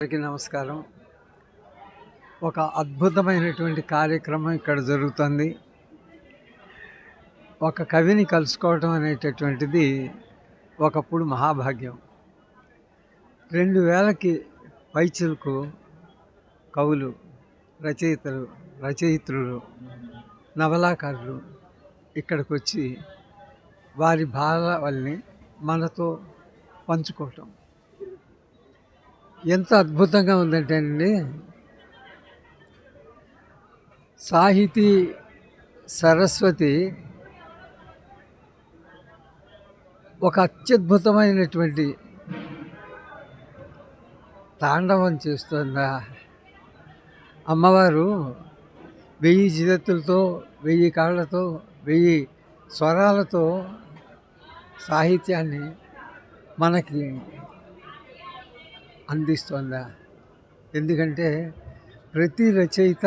అందరికీ నమస్కారం. ఒక అద్భుతమైనటువంటి కార్యక్రమం ఇక్కడ జరుగుతుంది. ఒక కవిని కలుసుకోవటం అనేటటువంటిది ఒకప్పుడు మహాభాగ్యం. 2000కి పైచిలకు కవులు, రచయిత్రులు, నవలాకారులు ఇక్కడికి వచ్చి వారి భావాల్ని మనతో పంచుకోవటం ఎంత అద్భుతంగా ఉందంటేనండి, సాహితీ సరస్వతి ఒక అత్యద్భుతమైనటువంటి తాండవం చేస్తుందా. అమ్మవారు 1000 చేతులతో, 1000 కాళ్ళతో, 1000 స్వరాలతో సాహిత్యాన్ని మనకి అందిస్తుందా. ఎందుకంటే ప్రతి రచయిత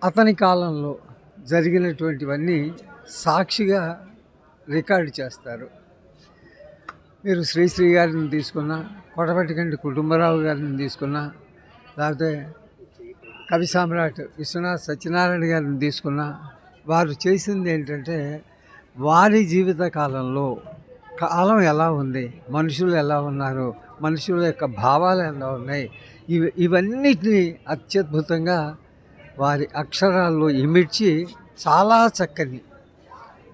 అతని కాలంలో జరిగినటువంటివన్నీ సాక్షిగా రికార్డు చేస్తారు. మీరు శ్రీశ్రీ గారిని తీసుకున్నా, కొడవటిగంటి కుటుంబరావు గారిని తీసుకున్నా, లేకపోతే కవి సామ్రాట్ విశ్వనాథ్ సత్యనారాయణ గారిని తీసుకున్నా, వారు చేసింది ఏంటంటే వారి జీవిత కాలంలో కాలం ఎలా ఉంది, మనుషులు ఎలా ఉన్నారు, మనుషుల యొక్క భావాలు ఎలా ఉన్నాయి, ఇవన్నిటినీ అత్యద్భుతంగా వారి అక్షరాల్లో ఇమిడ్చి చాలా చక్కని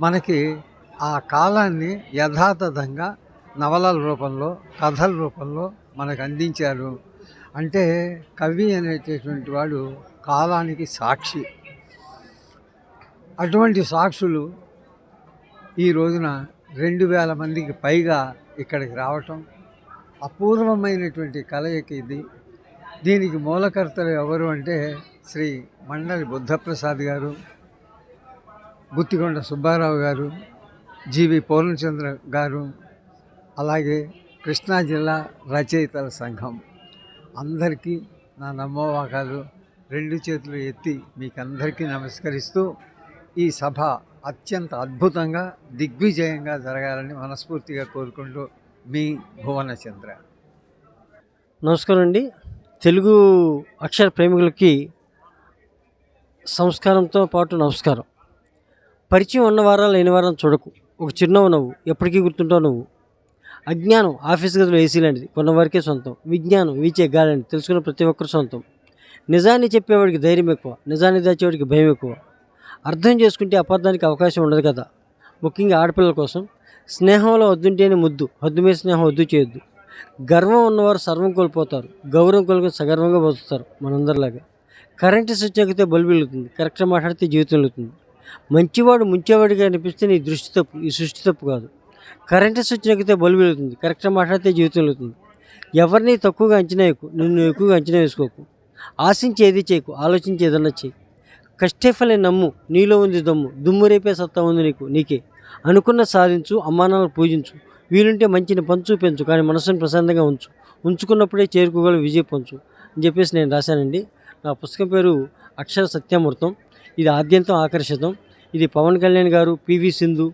మనకి ఆ కాలాన్ని యథాతథంగా నవలల రూపంలో, కథల రూపంలో మనకు అందించారు. అంటే కవి అనేటటువంటి వాడు కాలానికి సాక్షి. అటువంటి సాక్షులు ఈ రోజున 2000 మందికి పైగా ఇక్కడికి రావటం అపూర్వమైనటువంటి కలయిక ఇది. దీనికి మూలకర్తలు ఎవరు అంటే శ్రీ మండలి బుద్ధప్రసాద్ గారు, గుత్తికొండ సుబ్బారావు గారు, జీవి పూర్ణచంద్ర గారు, అలాగే కృష్ణా జిల్లా రచయితల సంఘం. అందరికీ నా నమోవాకాలు, 2 చేతులు ఎత్తి మీకు అందరికీ నమస్కరిస్తూ ఈ సభ అత్యంత అద్భుతంగా దిగ్విజయంగా జరగాలని మనస్ఫూర్తిగా కోరుకుంటూ మీ భువనచంద్ర. నమస్కారం అండి. తెలుగు అక్షర ప్రేమికులకి సంస్కారంతో పాటు నమస్కారం. పరిచయం ఉన్న వారా లేని వారం చూడకు, ఒక చిరునవ్వు నవ్వు, ఎప్పటికీ గుర్తుంటావు నువ్వు. అజ్ఞానం ఆఫీస్ గదిలో ఏసీ లాంటిది, కొన్నవారికే సొంతం. విజ్ఞానం వీచే గాలండి, తెలుసుకున్న ప్రతి ఒక్కరు సొంతం. నిజాన్ని చెప్పేవాడికి ధైర్యం ఎక్కువ, నిజాన్ని దాచేవాడికి భయం ఎక్కువ. అర్థం చేసుకుంటే అబద్ధానికి అవకాశం ఉండదు కదా. ముఖ్యంగా ఆడపిల్లల కోసం స్నేహంలో వద్దుంటేనే ముద్దు, హద్దు మీద స్నేహం వద్దు చేయొద్దు. గర్వం ఉన్నవారు సర్వం కోల్పోతారు, గౌరవం కోల్కొని సగర్వంగా బతుకుతారు మనందరిలాగా. కరెంటు స్విచ్ ఎక్కితే బల్బు వెలుగుతుంది, కరెక్ట్గా మాట్లాడితే జీవితం వెలుగుతుంది. మంచివాడు ముంచేవాడిగా అనిపిస్తే నీ దృష్టి తప్పు, ఈ సృష్టి తప్పు కాదు. కరెంటు స్విచ్ ఎక్కితే బల్బు వెలుగుతుంది, కరెక్ట్గా మాట్లాడితే జీవితం వెలుగుతుంది. ఎవరిని తక్కువగా అంచనా వేయకు, నిన్ను ఎక్కువగా అంచనా వేసుకోకు. ఆశించి ఏది చేయకు, ఆలోచించి ఏదన్నా చేయి. కష్టఫలే నమ్ము, నీలో ఉంది దమ్ము, దుమ్ము రేపే సత్తా ఉంది నీకే. అనుకున్న సాధించు, అమ్మానాలను పూజించు, వీలుంటే మంచిని పంచు పెంచు, కానీ మనసుని ప్రశాంతంగా ఉంచుకున్నప్పుడే చేరుకోగల విజయ పంచు అని చెప్పేసి నేను రాశానండి. నా పుస్తకం పేరు అక్షర సత్యామృతం. ఇది ఆద్యంతం ఆకర్షితం. ఇది పవన్ కళ్యాణ్ గారు, పివి సింధు,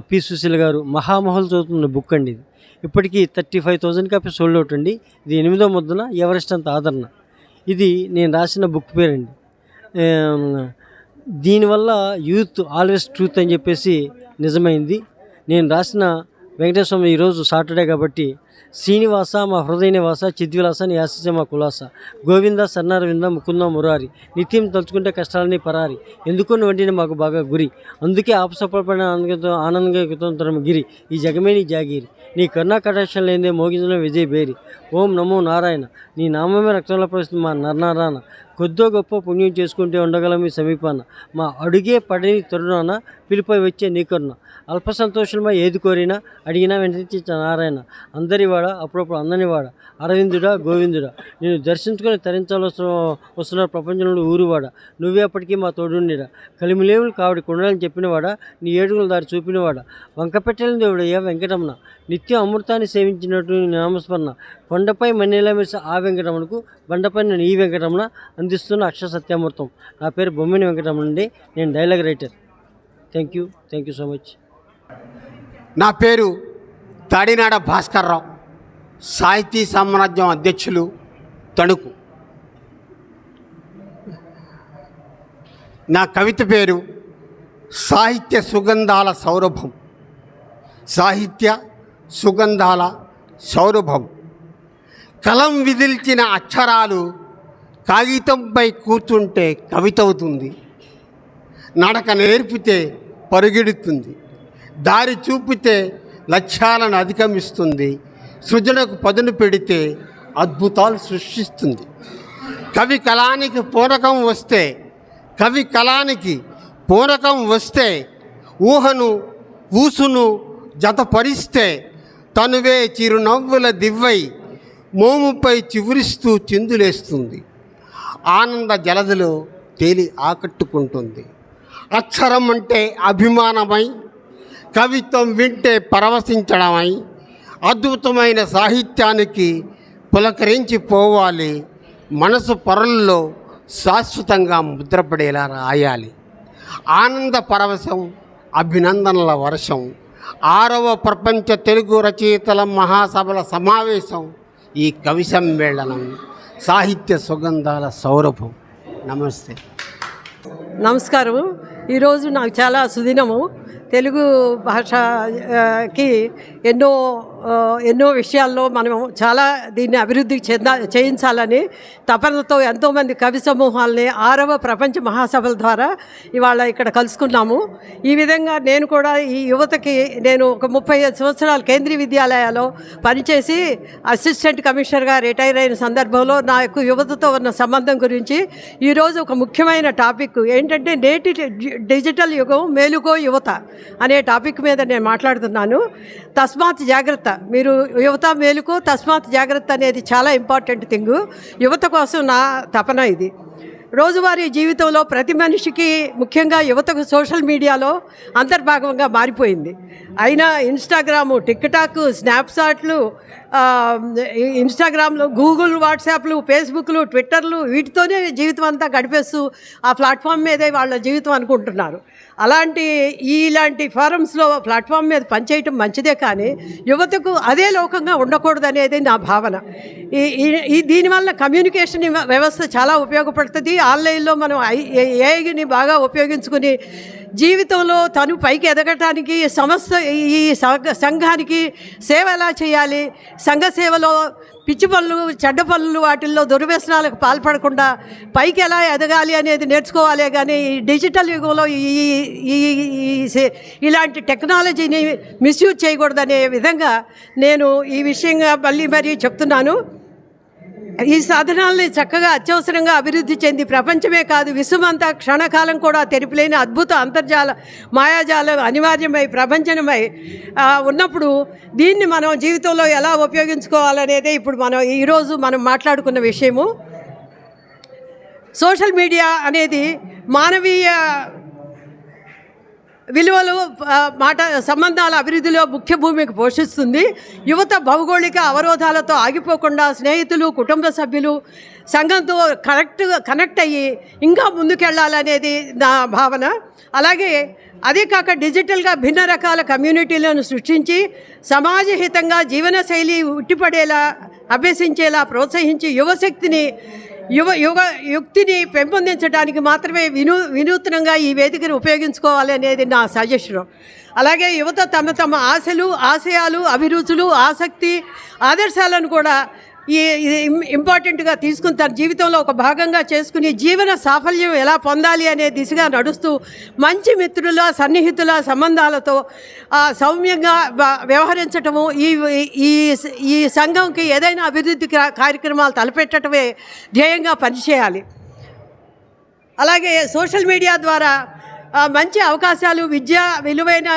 పి సుశీల గారు మహామహులు చదువుతున్న బుక్ అండి. ఇది ఇప్పటికీ 35,000 కాపీ సోల్డ్ అవుట్ అండి. ఇది 8వ ముద్దున ఎవరెస్ట్ అంత ఆదరణ. ఇది నేను రాసిన బుక్ పేరండి. దీనివల్ల యూత్ ఆల్వేస్ ట్రూత్ అని చెప్పేసి నిజమైంది. నేను రాసిన వెంకటేశ్వర ఈరోజు సాటర్డే కాబట్టి, శ్రీనివాస మా హృదయ నివాస, చిద్విలాస నీ ఆశిసే మా కులాస, గోవింద సన్నారవింద ముకుంద మురారి, నిత్యం తలుచుకుంటే కష్టాలని పరారి, ఎందుకు వండిన మాకు బాగా గురి, అందుకే ఆపసపడిన ఆనందంగా గిరి, ఈ జగమే నీ జాగిరి, నీ కరుణా కటాక్షం లేదే మోగించలో విజయ్ బేరి, ఓం నమో నారాయణ, నీ నామమే రక్తంలో ప్రవేశిస్తుంది మా నరనారాయణ, కొద్దో గొప్ప పుణ్యం చేసుకుంటే ఉండగలం మీ సమీపాన, మా అడుగే పడని తరుణాన పిలిపై వచ్చే నీ కరుణ, అల్ప సంతోషమై ఏది కోరినా అడిగినా వెంటనే నారాయణ, అందరివాడ అప్పుడప్పుడు అందనివాడ, అరవిందుడా గోవిందుడా, నేను దర్శించుకొని వస్తున్న ప్రపంచంలో ఊరువాడ, నువ్వే అప్పటికీ మా తోడుండిరా, కలిమిలేవులు కావిడి కొండలని చెప్పినవాడా, నీ ఏడుగుల దారి చూపినవాడా, వంకపెట్టెల దేవుడయ్యా వెంకటరమణ, నిత్యం అమృతాన్ని సేవించినట్టు నామస్మరణ, కొండపై మన్నెలా మెరిసి ఆ వెంకటరమణకు, బండపై నేను ఈ వెంకటరమణ అందిస్తున్న అక్షర సత్యామృతం. నా పేరు బొమ్మిని వెంకటరమణ అండి. నేను dialogue writer. Thank you so much. నా పేరు తాడినాడ భాస్కర్రావు. సాహితీ సామ్రాజ్యం అధ్యక్షులు తణుకు. నా కవిత పేరు సాహిత్య సుగంధాల సౌరభం. సాహిత్య సుగంధాల సౌరభం. కలం విదిల్చిన అక్షరాలు కాగితంపై కూర్చుంటే కవిత అవుతుంది. నడక నేర్పితే పరుగెడుతుంది. దారి చూపితే లక్ష్యాలను అధిగమిస్తుంది. సృజనకు పదును పెడితే అద్భుతాలు సృష్టిస్తుంది. కవి కళానికి పూరకం వస్తే ఊసును జతపరిస్తే తనువే చిరునవ్వుల దివ్వై మోముపై చివురిస్తూ చిందులేస్తుంది. ఆనంద జలదిలో తేలి ఆకట్టుకుంటుంది. అక్షరం అంటే అభిమానమై, కవిత్వం వింటే పరవశించడమై, అద్భుతమైన సాహిత్యానికి పులకరించి పోవాలి. మనసు పొరల్లో శాశ్వతంగా ముద్రపడేలా రాయాలి. ఆనంద పరవశం, అభినందనల వర్షం. 6వ ప్రపంచ తెలుగు రచయితల మహాసభల సమావేశం ఈ కవి సమ్మేళనం. సాహిత్య సుగంధాల సౌరభం. నమస్తే. నమస్కారం. ఈరోజు నాకు చాలా సుదినము. తెలుగు భాషకి ఎన్నో విషయాల్లో మనం చాలా దీన్ని అభివృద్ధి చేయించాలని తపనతో ఎంతోమంది కవి సమూహాలని 6వ ప్రపంచ మహాసభల ద్వారా ఇవాళ ఇక్కడ కలుసుకున్నాము. ఈ విధంగా నేను కూడా ఈ యువతకి నేను ఒక 35 సంవత్సరాలు కేంద్రీయ విద్యాలయాల్లో పనిచేసి అసిస్టెంట్ కమిషనర్గా రిటైర్ అయిన సందర్భంలో నాకు యువతతో ఉన్న సంబంధం గురించి ఈరోజు ఒక ముఖ్యమైన టాపిక్ ఏంటంటే నేటి డిజిటల్ యుగం మేలుకో యువత అనే టాపిక్ మీద నేను మాట్లాడుతున్నాను. తస్మాత్ జాగ్రత్త, మీరు యువత మేలుకో, తస్మాత్ జాగ్రత్త అనేది చాలా ఇంపార్టెంట్ థింగ్. యువత కోసం నా తపన ఇది. రోజువారీ జీవితంలో ప్రతి మనిషికి, ముఖ్యంగా యువతకు సోషల్ మీడియాలో అంతర్భాగంగా మారిపోయింది. అయినా ఇన్స్టాగ్రాము, టిక్టాక్, స్నాప్చాట్లు, ఇన్స్టాగ్రామ్లో, గూగుల్, వాట్సాప్లు, ఫేస్బుక్లు, ట్విట్టర్లు, వీటితోనే జీవితం అంతా గడిపేస్తూ ఆ ప్లాట్ఫామ్ మీదే వాళ్ళ జీవితం అనుకుంటున్నారు. ఇలాంటి ఫారమ్స్లో ప్లాట్ఫామ్ మీద పనిచేయటం మంచిదే, కానీ యువతకు అదే లోకంగా ఉండకూడదు అనేది నా భావన. దీనివల్ల కమ్యూనికేషన్ వ్యవస్థ చాలా ఉపయోగపడుతుంది. ఆన్లైన్లో మనం ఏఐని బాగా ఉపయోగించుకుని జీవితంలో తను పైకి ఎదగటానికి, ఈ సంఘానికి సేవ ఎలా చేయాలి, సంఘ సేవలో పిచ్చి పనులు, చెడ్డ పనులు, వాటిల్లో దుర్వ్యసనాలకు పాల్పడకుండా పైకి ఎలా ఎదగాలి అనేది నేర్చుకోవాలి. కానీ ఈ డిజిటల్ యుగంలో ఇలాంటి టెక్నాలజీని మిస్యూజ్ చేయకూడదనే విధంగా నేను ఈ విషయంగా మరీ చెప్తున్నాను. ఈ సాధనాలని చక్కగా అత్యవసరంగా అభివృద్ధి చెంది ప్రపంచమే కాదు విశ్వమంతా క్షణకాలం కూడా తెరిపిలేని అద్భుత అంతర్జాల మాయాజాలం అనివార్యమై ప్రపంచమై ఉన్నప్పుడు దీన్ని మనం జీవితంలో ఎలా ఉపయోగించుకోవాలనేదే ఇప్పుడు ఈరోజు మనం మాట్లాడుకున్న విషయము. సోషల్ మీడియా అనేది మానవీయ విలువలు, సంబంధాల అభివృద్ధిలో ముఖ్య భూమికి పోషిస్తుంది. యువత భౌగోళిక అవరోధాలతో ఆగిపోకుండా స్నేహితులు, కుటుంబ సభ్యులు, సంఘంతో కనెక్ట్ అయ్యి ఇంకా ముందుకెళ్ళాలనేది నా భావన. అలాగే అదే కాక డిజిటల్గా భిన్న రకాల కమ్యూనిటీలను సృష్టించి సమాజహితంగా జీవనశైలి ఉట్టిపడేలా, అభ్యసించేలా ప్రోత్సహించి యుక్తిని పెంపొందించడానికి మాత్రమే వినూత్నంగా ఈ వేదికను ఉపయోగించుకోవాలి అనేది నా సజెషన్. అలాగే యువత తమ ఆశలు, ఆశయాలు, అభిరుచులు, ఆసక్తి, ఆదర్శాలను కూడా ఇంపార్టెంట్గా తీసుకుని తన జీవితంలో ఒక భాగంగా చేసుకుని జీవన సాఫల్యం ఎలా పొందాలి అనే దిశగా నడుస్తూ మంచి మిత్రుల, సన్నిహితుల సంబంధాలతో సౌమ్యంగా వ్యవహరించటము, ఈ సంఘంకి ఏదైనా అభివృద్ధి కార్యక్రమాలు తలపెట్టడమే ధ్యేయంగా పనిచేయాలి. అలాగే సోషల్ మీడియా ద్వారా మంచి అవకాశాలు, విలువైన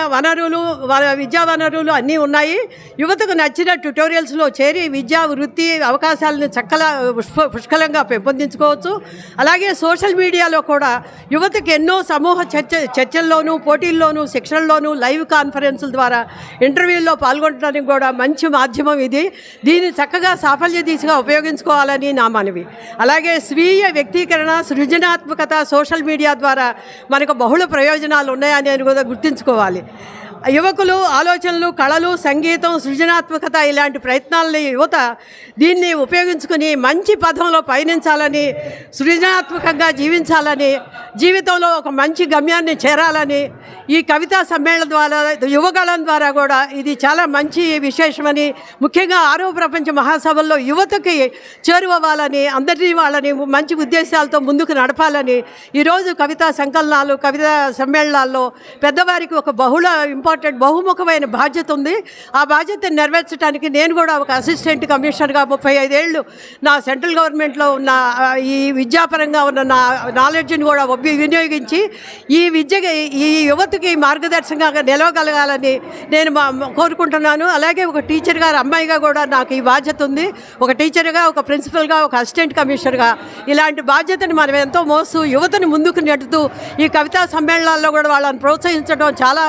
విద్యా వనరులు అన్నీ ఉన్నాయి. యువతకు నచ్చిన ట్యుటోరియల్స్లో చేరి విద్యా వృత్తి అవకాశాలను పుష్కలంగా పెంపొందించుకోవచ్చు. అలాగే సోషల్ మీడియాలో కూడా యువతకు ఎన్నో సమూహ చర్చల్లోనూ, పోటీల్లోనూ, శిక్షణల్లోనూ, లైవ్ కాన్ఫరెన్సుల ద్వారా ఇంటర్వ్యూల్లో పాల్గొనడానికి కూడా మంచి మాధ్యమం ఇది. దీన్ని చక్కగా సాఫల్య దిశగా ఉపయోగించుకోవాలని నా మనవి. అలాగే స్వీయ వ్యక్తీకరణ, సృజనాత్మకత సోషల్ మీడియా ద్వారా మనకు బహుళ ప్రయోజనాలు ఉన్నాయని కూడా గుర్తుంచుకోవాలి. యువకులు ఆలోచనలు, కళలు, సంగీతం, సృజనాత్మకత ఇలాంటి ప్రయత్నాలని యువత దీన్ని ఉపయోగించుకుని మంచి పథంలో పయనించాలని, సృజనాత్మకంగా జీవించాలని, జీవితంలో ఒక మంచి గమ్యాన్ని చేరాలని ఈ కవితా సమ్మేళనం ద్వారా, యువగళం ద్వారా కూడా ఇది చాలా మంచి విశేషమని, ముఖ్యంగా 6వ ప్రపంచ మహాసభల్లో యువతకి చేరువవ్వాలని, అందరినీ వాళ్ళని మంచి ఉద్దేశాలతో ముందుకు నడపాలని ఈరోజు కవితా సంకలనాలు, కవితా సమ్మేళనాల్లో పెద్దవారికి ఒక బహుముఖమైన బాధ్యత ఉంది. ఆ బాధ్యతను నెరవేర్చడానికి నేను కూడా ఒక అసిస్టెంట్ కమిషనర్గా 35 ఏళ్ళు నా సెంట్రల్ గవర్నమెంట్లో ఉన్న ఈ విద్యాపరంగా ఉన్న నా నాలెడ్జ్ని కూడా వినియోగించి ఈ యువతకి మార్గదర్శకంగా నిలవగలగాలని నేను కోరుకుంటున్నాను. అలాగే ఒక టీచర్ గారు, అమ్మాయిగా కూడా నాకు ఈ బాధ్యత ఉంది. ఒక టీచర్గా, ఒక ప్రిన్సిపల్గా, ఒక అసిస్టెంట్ కమిషనర్గా ఇలాంటి బాధ్యతని మనం ఎంతో మోస్తూ యువతని ముందుకు నెట్టుతూ ఈ కవితా సమ్మేళనాల్లో కూడా వాళ్ళని ప్రోత్సహించడం చాలా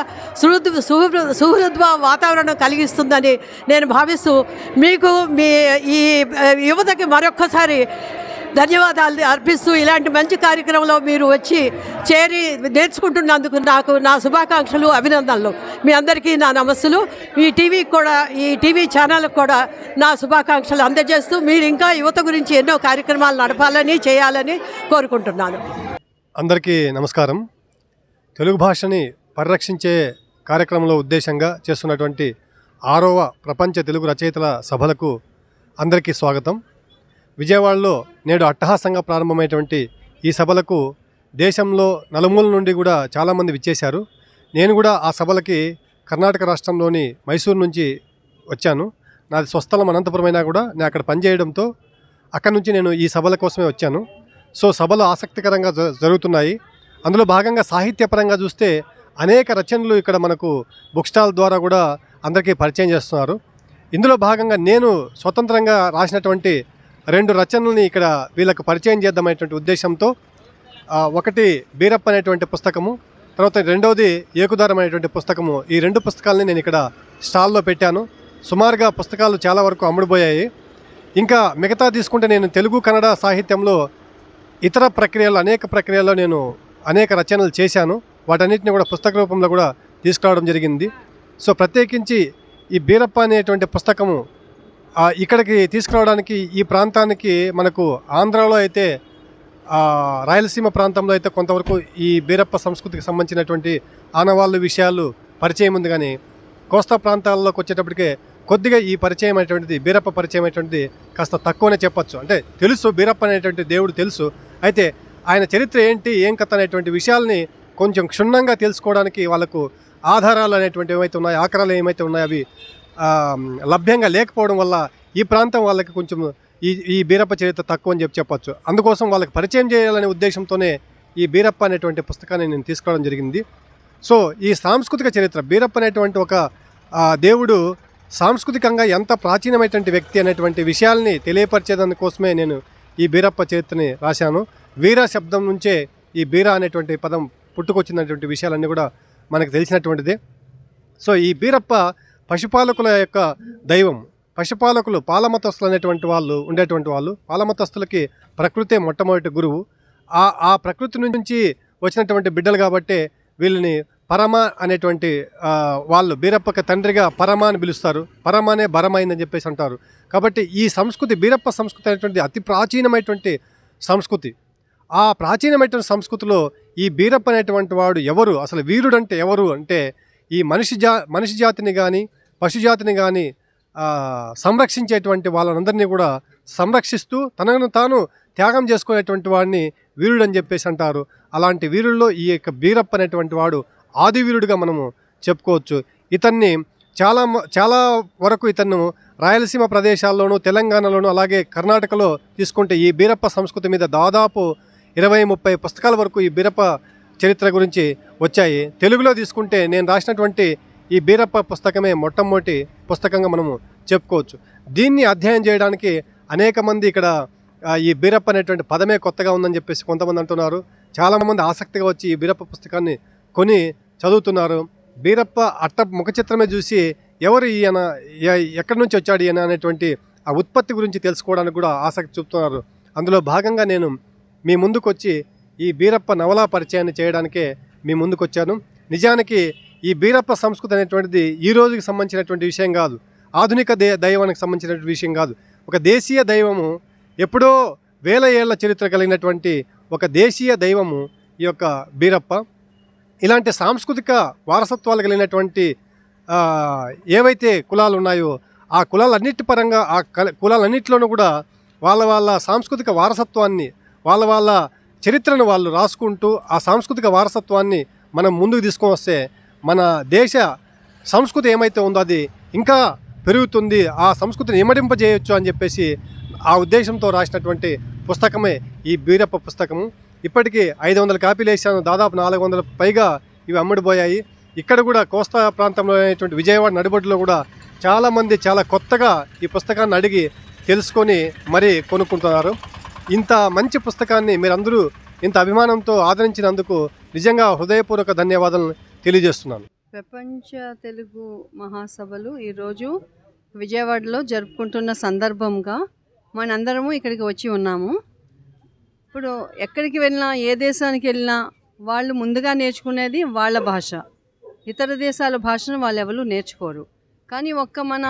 సుహృద్భావ వాతావరణం కలిగిస్తుందని నేను భావిస్తూ మీకు ఈ యువతకి మరొక్కసారి ధన్యవాదాలు అర్పిస్తూ ఇలాంటి మంచి కార్యక్రమంలో మీరు వచ్చి చేరి నేర్చుకుంటున్నందుకు నాకు నా శుభాకాంక్షలు, అభినందనలు. మీ అందరికీ నా నమస్సులు. ఈ టీవీ ఛానల్కి కూడా నా శుభాకాంక్షలు అందజేస్తూ మీరు ఇంకా యువత గురించి ఎన్నో కార్యక్రమాలు నడపాలని, చేయాలని కోరుకుంటున్నాను. అందరికీ నమస్కారం. తెలుగు భాషని పరిరక్షించే కార్యక్రమంలో ఉద్దేశంగా చేస్తున్నటువంటి 6వ ప్రపంచ తెలుగు రచయితల సభలకు అందరికీ స్వాగతం. విజయవాడలో నేడు అట్టహాసంగా ప్రారంభమైనటువంటి ఈ సభలకు దేశంలో నలుమూల నుండి కూడా చాలామంది విచ్చేశారు. నేను కూడా ఆ సభలకి కర్ణాటక రాష్ట్రంలోని మైసూరు నుంచి వచ్చాను. నాది స్వస్థలం అనంతపురం అయినా కూడా నేను అక్కడ పనిచేయడంతో అక్కడి నుంచి నేను ఈ సభల కోసమే వచ్చాను. సో సభలు ఆసక్తికరంగా జరుగుతున్నాయి. అందులో భాగంగా సాహిత్యపరంగా చూస్తే అనేక రచనలు ఇక్కడ మనకు బుక్ స్టాల్ ద్వారా కూడా అందరికీ పరిచయం చేస్తున్నారు. ఇందులో భాగంగా నేను స్వతంత్రంగా రాసినటువంటి 2 రచనల్ని ఇక్కడ వీళ్ళకు పరిచయం చేద్దామనేటువంటి ఉద్దేశంతో ఒకటి బీరప్ప అనేటువంటి పుస్తకము, తర్వాత రెండవది ఏకుదారం అనేటువంటి పుస్తకము. ఈ 2 పుస్తకాలని నేను ఇక్కడ స్టాల్లో పెట్టాను. సుమారుగా పుస్తకాలు చాలా వరకు అమ్ముడుపోయాయి. ఇంకా మిగతా తీసుకుంటే నేను తెలుగు కన్నడ సాహిత్యంలో ఇతర ప్రక్రియలు, అనేక ప్రక్రియల్లో నేను అనేక రచనలు చేశాను. వాటన్నిటిని కూడా పుస్తక రూపంలో కూడా తీసుకురావడం జరిగింది. సో ప్రత్యేకించి ఈ బీరప్ప అనేటువంటి పుస్తకము ఇక్కడికి తీసుకురావడానికి, ఈ ప్రాంతానికి మనకు ఆంధ్రాలో అయితే రాయలసీమ ప్రాంతంలో అయితే కొంతవరకు ఈ బీరప్ప సంస్కృతికి సంబంధించినటువంటి ఆనవాళ్ళు, విషయాలు పరిచయం ఉంది. కానీ కోస్తా ప్రాంతాల్లోకి వచ్చేటప్పటికే కొద్దిగా ఈ పరిచయం అనేటువంటిది, బీరప్ప పరిచయం అనేటువంటిది కాస్త తక్కువనే చెప్పచ్చు. అంటే తెలుసు, బీరప్ప అనేటువంటి దేవుడు తెలుసు. అయితే ఆయన చరిత్ర ఏంటి, ఏం కథ అనేటువంటి విషయాల్ని కొంచెం క్షుణ్ణంగా తెలుసుకోవడానికి వాళ్ళకు ఆధారాలు అనేటువంటివి ఏమైతే ఉన్నాయో, ఆకరాలు ఏమైతే ఉన్నాయో అవి లభ్యంగా లేకపోవడం వల్ల ఈ ప్రాంతం వాళ్ళకి కొంచెం ఈ బీరప్ప చరిత్ర తక్కువ అని చెప్పచ్చు. అందుకోసం వాళ్ళకి పరిచయం చేయాలనే ఉద్దేశంతోనే ఈ బీరప్ప అనేటువంటి పుస్తకాన్ని నేను తీసుకురావడం జరిగింది. సో ఈ సాంస్కృతిక చరిత్ర, బీరప్ప అనేటువంటి ఒక దేవుడు సాంస్కృతికంగా ఎంత ప్రాచీనమైనటువంటి వ్యక్తి అనేటువంటి విషయాల్ని తెలియపరిచేదానికోసమే నేను ఈ బీరప్ప చరిత్రని రాశాను. వీర శబ్దం నుంచే ఈ బీర అనేటువంటి పదం పుట్టుకొచ్చినటువంటి విషయాలన్నీ కూడా మనకు తెలిసినటువంటిదే. సో ఈ బీరప్ప పశుపాలకుల యొక్క దైవం. పశుపాలకులు, పాలమతస్తులు అనేటువంటి వాళ్ళు ఉండేటువంటి వాళ్ళు. పాలమతస్తులకి ప్రకృతే మొట్టమొదటి గురువు. ఆ ప్రకృతి నుంచి వచ్చినటువంటి బిడ్డలు కాబట్టి వీళ్ళని పరమ అనేటువంటి వాళ్ళు బీరప్పకి తండ్రిగా పరమ అని పిలుస్తారు. పరమనే బరమైందని చెప్పేసి అంటారు. కాబట్టి ఈ సంస్కృతి, బీరప్ప సంస్కృతి అనేటువంటి అతి ప్రాచీనమైనటువంటి సంస్కృతి. ఆ ప్రాచీనమైనటువంటి సంస్కృతిలో ఈ బీరప్ప అనేటువంటి వాడు ఎవరు, అసలు వీరుడు అంటే ఎవరు అంటే ఈ మనిషి జాతిని కానీ పశుజాతిని కానీ సంరక్షించేటువంటి వాళ్ళందరినీ కూడా సంరక్షిస్తూ తనను తాను త్యాగం చేసుకునేటువంటి వాడిని వీరుడు అని చెప్పేసి అంటారు. అలాంటి వీరుల్లో ఈ యొక్క బీరప్ప అనేటువంటి వాడు ఆది వీరుడిగా మనము చెప్పుకోవచ్చు. ఇతన్ని చాలా వరకు ఇతను రాయలసీమ ప్రదేశాల్లోనూ, తెలంగాణలోనూ, అలాగే కర్ణాటకలో తీసుకుంటే ఈ బీరప్ప సంస్కృతి మీద దాదాపు 20-30 పుస్తకాల వరకు ఈ బీరప్ప చరిత్ర గురించి వచ్చాయి. తెలుగులో తీసుకుంటే నేను రాసినటువంటి ఈ బీరప్ప పుస్తకమే మొట్టమొదటి పుస్తకంగా మనము చెప్పుకోవచ్చు. దీన్ని అధ్యయనం చేయడానికి అనేక మంది ఇక్కడ ఈ బీరప్ప అనేటువంటి పదమే కొత్తగా ఉందని చెప్పేసి కొంతమంది అంటున్నారు. చాలామంది ఆసక్తిగా వచ్చి ఈ బీరప్ప పుస్తకాన్ని కొని చదువుతున్నారు. బీరప్ప ముఖ చిత్రమే చూసి ఎవరు ఈయన, ఎక్కడి నుంచి వచ్చాడు ఈయన అనేటువంటి ఆ ఉత్పత్తి గురించి తెలుసుకోవడానికి కూడా ఆసక్తి చూపుతున్నారు. అందులో భాగంగా నేను మీ ముందుకు వచ్చి ఈ బీరప్ప నవలా పరిచయాన్ని చేయడానికే మీ ముందుకు వచ్చాను. నిజానికి ఈ బీరప్ప సంస్కృతి అనేటువంటిది ఈ రోజుకి సంబంధించినటువంటి విషయం కాదు, ఆధునిక దైవానికి సంబంధించినటువంటి విషయం కాదు. ఒక దేశీయ దైవము, ఎప్పుడో వేల ఏళ్ల చరిత్ర కలిగినటువంటి ఒక దేశీయ దైవము ఈ యొక్క బీరప్ప. ఇలాంటి సాంస్కృతిక వారసత్వాలు కలిగినటువంటి ఏవైతే కులాలు ఉన్నాయో ఆ కులాలన్నిటి పరంగా కులాలన్నింటిలోనూ కూడా వాళ్ళ సాంస్కృతిక వారసత్వాన్ని, వాళ్ళ చరిత్రను వాళ్ళు రాసుకుంటూ ఆ సాంస్కృతిక వారసత్వాన్ని మనం ముందుకు తీసుకొని వస్తే మన దేశ సంస్కృతి ఏమైతే ఉందో అది ఇంకా పెరుగుతుంది, ఆ సంస్కృతిని ఇమడింపజేయొచ్చు అని చెప్పేసి ఆ ఉద్దేశంతో రాసినటువంటి పుస్తకమే ఈ బీరప్ప పుస్తకము. ఇప్పటికీ 500 కాపీలు వేసాను, దాదాపు 400 పైగా ఇవి అమ్ముడుపోయాయి. ఇక్కడ కూడా కోస్తా ప్రాంతంలో అయినటువంటి విజయవాడ నడిబొడ్డులో కూడా చాలామంది చాలా కొత్తగా ఈ పుస్తకాన్ని అడిగి తెలుసుకొని మరీ కొనుక్కుంటున్నారు. ఇంత మంచి పుస్తకాన్ని మీరందరూ ఇంత అభిమానంతో ఆదరించినందుకు నిజంగా హృదయపూర్వక ధన్యవాదాలు తెలియజేస్తున్నాను. ప్రపంచ తెలుగు మహాసభలు ఈరోజు విజయవాడలో జరుపుకుంటున్న సందర్భంగా మనందరము ఇక్కడికి వచ్చి ఉన్నాము. ఇప్పుడు ఎక్కడికి వెళ్ళినా, ఏ దేశానికి వెళ్ళినా వాళ్ళు ముందుగా నేర్చుకునేది వాళ్ళ భాష. ఇతర దేశాల భాషను వాళ్ళు ఎవరు నేర్చుకోరు. కానీ మన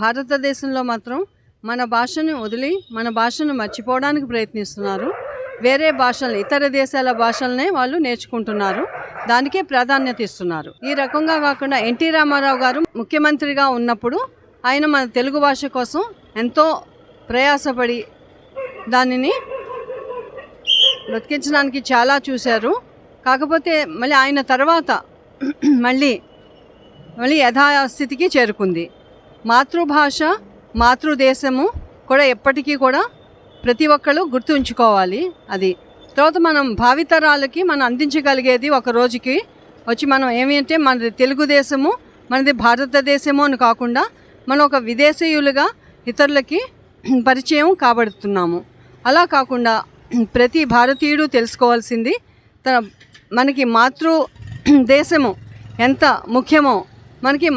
భారతదేశంలో మాత్రం మన భాషను వదిలి మన భాషను మర్చిపోవడానికి ప్రయత్నిస్తున్నారు. వేరే భాషలు, ఇతర దేశాల భాషలనే వాళ్ళు నేర్చుకుంటున్నారు, దానికే ప్రాధాన్యత ఇస్తున్నారు. ఈ రకంగా కాకుండా ఎన్టీ రామారావు గారు ముఖ్యమంత్రిగా ఉన్నప్పుడు ఆయన మన తెలుగు భాష కోసం ఎంతో ప్రయాసపడి దానిని బ్రతికించడానికి చాలా చూశారు. కాకపోతే మళ్ళీ ఆయన తర్వాత మళ్ళీ యథాస్థితికి చేరుకుంది. మాతృభాష, మాతృదేశము కూడా ఎప్పటికీ కూడా ప్రతి ఒక్కరు గుర్తుంచుకోవాలి. అది తర్వాత మనం భావితరాలకి మనం అందించగలిగేది ఒక రోజుకి వచ్చి మనం ఏమి అంటే మనది తెలుగుదేశము, మనది భారతదేశము అని కాకుండా మనం ఒక విదేశీయులుగా ఇతరులకి పరిచయం కాబడుతున్నాము. అలా కాకుండా ప్రతి భారతీయుడు తెలుసుకోవాల్సింది మనకి మాతృదేశము ఎంత ముఖ్యమో మనకి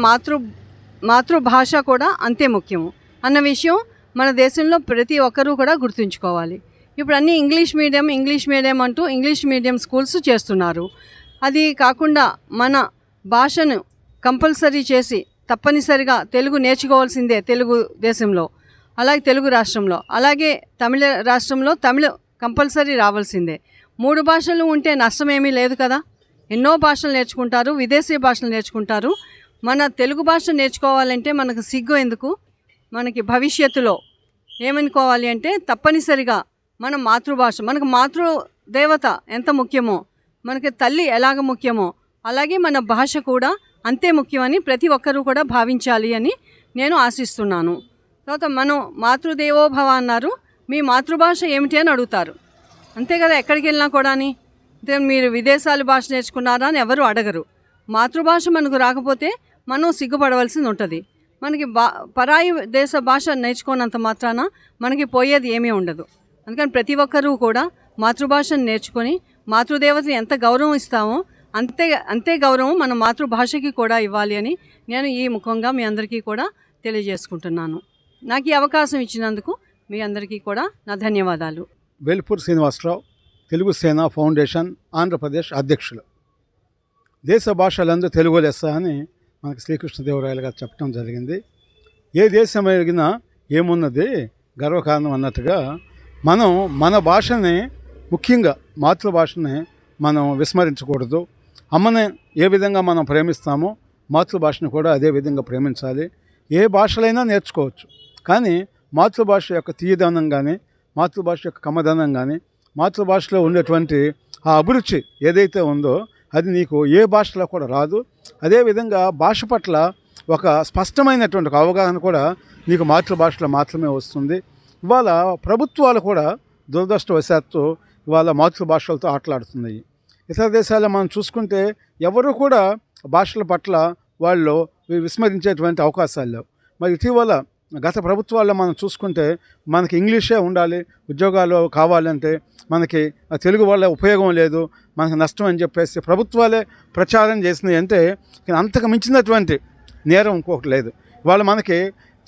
మాతృభాష కూడా అంతే ముఖ్యము అన్న విషయం మన దేశంలో ప్రతి ఒక్కరూ కూడా గుర్తుంచుకోవాలి. ఇప్పుడు అన్నీ ఇంగ్లీష్ మీడియం అంటూ ఇంగ్లీష్ మీడియం స్కూల్స్ చేస్తున్నారు. అది కాకుండా మన భాషను కంపల్సరీ చేసి తప్పనిసరిగా తెలుగు నేర్చుకోవాల్సిందే తెలుగు దేశంలో, అలాగే తెలుగు రాష్ట్రంలో, అలాగే తమిళ రాష్ట్రంలో తమిళ కంపల్సరీ రావాల్సిందే. 3 భాషలు ఉంటే నష్టమేమీ లేదు కదా. ఎన్నో భాషలు నేర్చుకుంటారు, విదేశీ భాషలు నేర్చుకుంటారు. మన తెలుగు భాష నేర్చుకోవాలంటే మనకు సిగ్గు ఎందుకు? మనకి భవిష్యత్తులో ఏమనుకోవాలి అంటే తప్పనిసరిగా మన మాతృభాష, మనకు మాతృదేవత ఎంత ముఖ్యమో, మనకి తల్లి ఎలాగ ముఖ్యమో అలాగే మన భాష కూడా అంతే ముఖ్యమని ప్రతి ఒక్కరూ కూడా భావించాలి అని నేను ఆశిస్తున్నాను. తర్వాత మనం మాతృదేవోభవ అన్నారు, మీ మాతృభాష ఏమిటి అని అడుగుతారు. అంతే కదా, ఎక్కడికి వెళ్ళినా కూడా అంటే మీరు విదేశాల భాష నేర్చుకున్నారా అని ఎవరు అడగరు. మాతృభాష మనకు రాకపోతే మనం సిగ్గుపడవలసింది ఉంటుంది. మనకి పరాయి దేశ భాష నేర్చుకున్నంత మాత్రాన మనకి పోయేది ఏమీ ఉండదు. అందుకని ప్రతి ఒక్కరూ కూడా మాతృభాషను నేర్చుకొని మాతృదేవతని ఎంత గౌరవం ఇస్తామో అంతే గౌరవం మన మాతృభాషకి కూడా ఇవ్వాలి అని నేను ఈ ముఖంగా మీ అందరికీ కూడా తెలియజేసుకుంటున్నాను. నాకు ఈ అవకాశం ఇచ్చినందుకు మీ అందరికీ కూడా నా ధన్యవాదాలు. వెల్పూర్ శ్రీనివాసరావు, తెలుగు సేన ఫౌండేషన్ ఆంధ్రప్రదేశ్ అధ్యక్షులు. దేశ భాషలందు తెలుగు లెస్స అని మనకు శ్రీకృష్ణదేవరాయలు గారు చెప్పడం జరిగింది. ఏ దేశం ఎరిగినా ఏమున్నది గర్వకారణం అన్నట్టుగా మనం మన భాషని, ముఖ్యంగా మాతృభాషని మనం విస్మరించకూడదు. అమ్మని ఏ విధంగా మనం ప్రేమిస్తామో మాతృభాషను కూడా అదే విధంగా ప్రేమించాలి. ఏ భాషలైనా నేర్చుకోవచ్చు, కానీ మాతృభాష యొక్క తీయదనం కానీ, మాతృభాష యొక్క కమ్మదనం కానీ, మాతృభాషలో ఉండేటువంటి ఆ అభిరుచి ఏదైతే ఉందో అది నీకు ఏ భాషలో కూడా రాదు. అదేవిధంగా భాష పట్ల ఒక స్పష్టమైనటువంటి అవగాహన కూడా నీకు మాతృభాషలో మాత్రమే వస్తుంది. ఇవాళ ప్రభుత్వాలు కూడా దురదృష్టవశాత్తు ఇవాళ మాతృభాషలతో ఆటలాడుతున్నాయి. ఇతర దేశాల్లో మనం చూసుకుంటే ఎవరు కూడా భాషల పట్ల వాళ్ళు విస్మరించేటువంటి అవకాశాలు లేవు. మరి ఇటీవల గత ప్రభుత్వాల్లో మనం చూసుకుంటే మనకి ఇంగ్లీషే ఉండాలి, ఉద్యోగాలు కావాలంటే మనకి తెలుగు వల్ల ఉపయోగం లేదు, మనకు నష్టం అని చెప్పేసి ప్రభుత్వాలే ప్రచారం చేసినాయి. అంటే అంతకు మించినటువంటి నేరం ఇంకొకటి లేదు. ఇవాళ మనకి